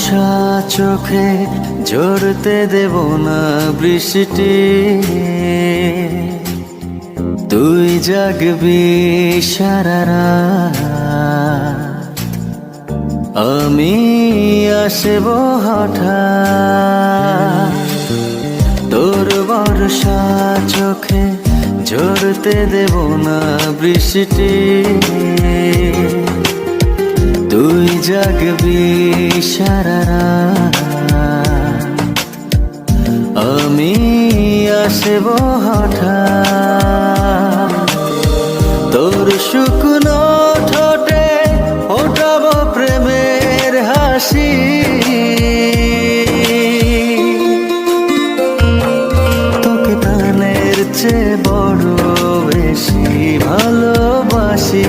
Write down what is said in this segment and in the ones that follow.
বর্ষা চোখে ঝরতে দেব না বৃষ্টি, তুই জাগবি সারা রাত, আমি আসব হঠাৎ। তোর বর্ষা চোখে ঝরতে দেব না বৃষ্টি, তুই জাগবি সারা রাত, আমি আসব হঠাৎ। তোর শুকনো ঠোঁটে ফোটাবো প্রেমের হাসি, তোকে প্রাণের চেয়ে বড় বেশি ভালোবাসি,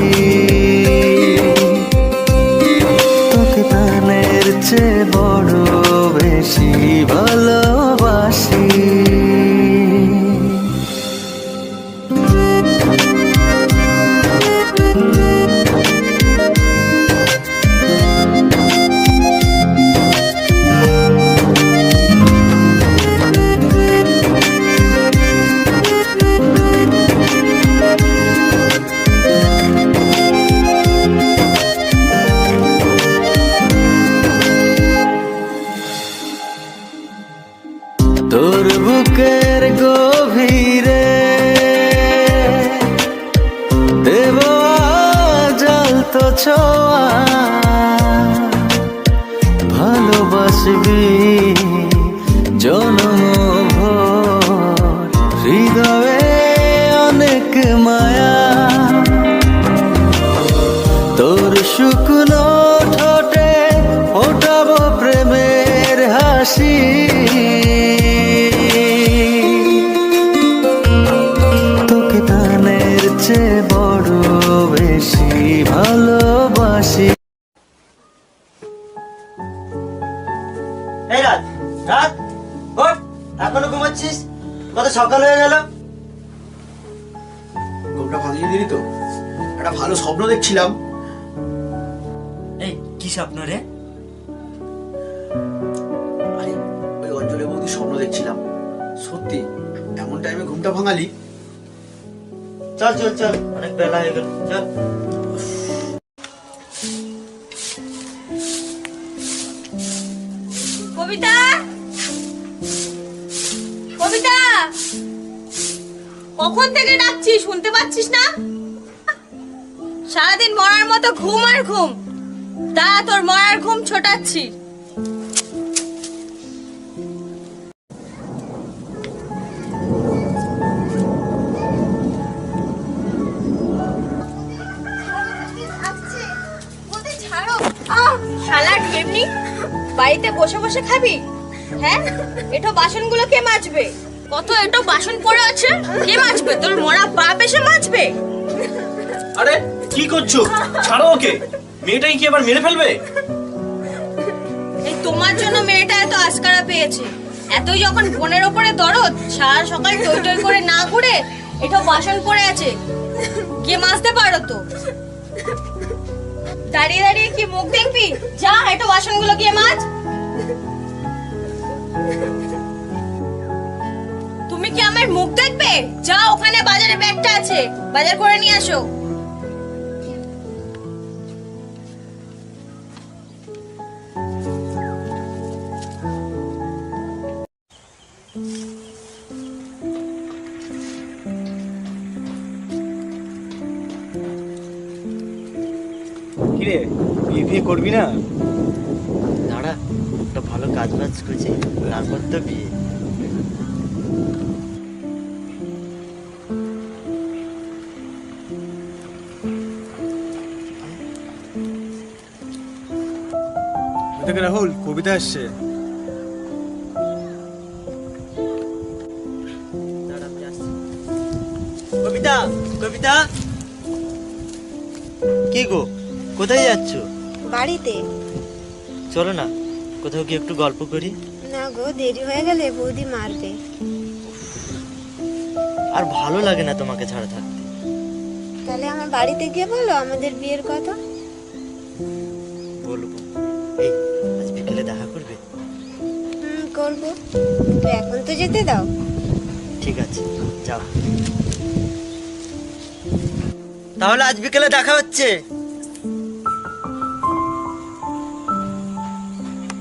তোকে প্রাণের চেয়ে বড় বেশি ভালোবাসি। তোর বুকের গভীরে দেব জ্বলতো ছোঁয়া, ভালোবাসবি জনমভর, হৃদয়ে অনেক মায়া। তোর শুকনো ঠোঁটে ফোটাবো প্রেমের হাসি, তোকে প্রাণের চেয়ে বড় বেশি ভালোবাসি। এই রাত রাত ওঠ, এখনো ঘুমাচ্ছিস? কত সকাল হয়ে গেল। ঘুমটা ভাঙিয়ে দিলি তো? একটা ভালো স্বপ্ন দেখছিলাম। এই কি স্বপ্ন রে? আরে ওই অঞ্জলি বৌদির স্বপ্ন দেখছিলাম। সত্যি এমন টাইমে ঘুমটা ভাঙালি? চল চল চল, অনেক বেলা হয়ে গেল, চল। কবিতা, কবিতা, কখন থেকে ডাকছি, শুনতে পাচ্ছিস না? সারাদিন মরার মতো ঘুম আর ঘুম, তা তোর মরার ঘুম ছোটাচ্ছি। শালার ঢেমনি, বাড়িতে বসে বসে খাবি? হ্যাঁ, এটো বাসনগুলো কে মাজবে? কত এটো বাসন পড়ে আছে, কে মাজবে? তোর মরা বাপ এসে মাজবে? আরে কি করছো? ছাড়ো ওকে, মেয়েটাই কি আবার মেরে ফেলবে? এই তোমার জন্য মেয়েটা এত আস্কারা পেয়েছে। এতই যখন বোনের ওপরে দরদ, সারা সকাল টই টই করে না ঘুরে এটো বাসন পড়ে আছে, গিয়ে মাজতে পারো তো। দাঁড়িয়ে দাঁড়িয়ে কি মুখ দেখবি? যা, এটো বাসনগুলো গিয়ে মাজ। তুমি কি আমার মুখ দেখবে? যা, ওখানে বাজারে ব্যাগটা আছে, বাজার করে নিয়ে আসো। কিরে, বিয়ে বিয়ে করবি না? দাঁড়া, একটা ভালো কাজ বাজ করছি, তারপর তো বিয়ে। দেখে রাহুল, কবিতা আসছে। কবিতা, কবিতা, কি গো, কোথায় যাচ্ছ? বাড়িতে। চলো না, কোথাও কি একটু গল্প করি। না গো, দেরি হয়ে গেলে বৌদি মারবে। আর ভালো লাগে না তোমাকে ছাড়া থাকতে। তাহলে আমার বাড়িতে গিয়ে বলো আমাদের বিয়ের কথা। বলবো। এই আজ বিকেলে দেখা কিন্তু এখন তো যেতে দাও। ঠিক আছে, যাও। তাহলে আজ বিকেলে দেখা হচ্ছে।